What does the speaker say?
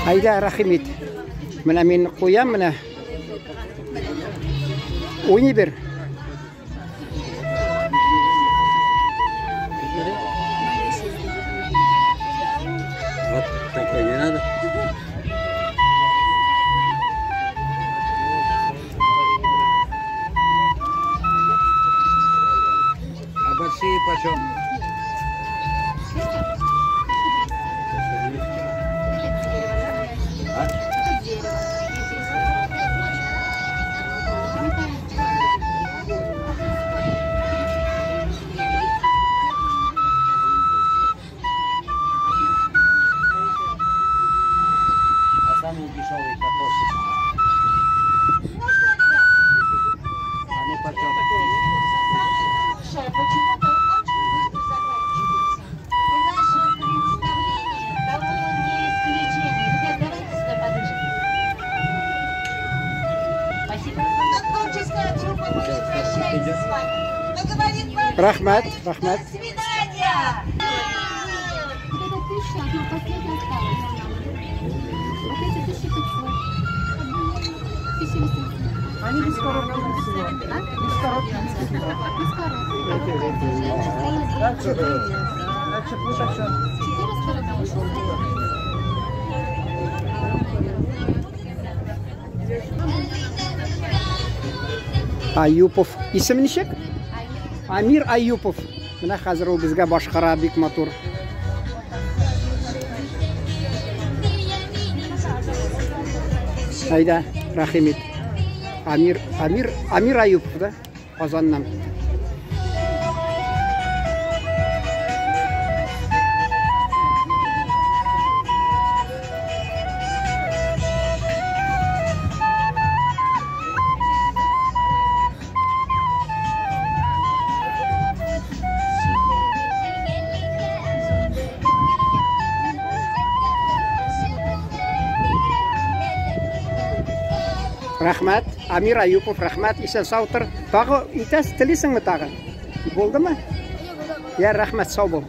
Айда, рахмет. Мына мен қоям, мына. Ойны бер. Вот такой не надо. А большие почем? Самый дешевый картошечка. Они почем? Почему-то очень быстро заканчивается. И наше представление того не исключение. Ребят, давайте сюда подышите. Спасибо. Творческая группа не прощается с вами. Но говорит вам... Рахмат, рахмат. До свидания! Вот эта тысяча, она последняя осталась. Вот эти 1500. 1800. Они без коробки. Без коробки. Без коробки. 400. Аюпов. Исем ничек? Амир Аюпов. Мына хәзер ул безгә башкара бик матур. Айда, рахмет. Амир Аюпов, да? Казаннан. Рахмат, Амир Аюпов, рахмат, исән сау тор. Тагы итәс телисеңме тагы? Булдымы? Я рахмат, сау бул.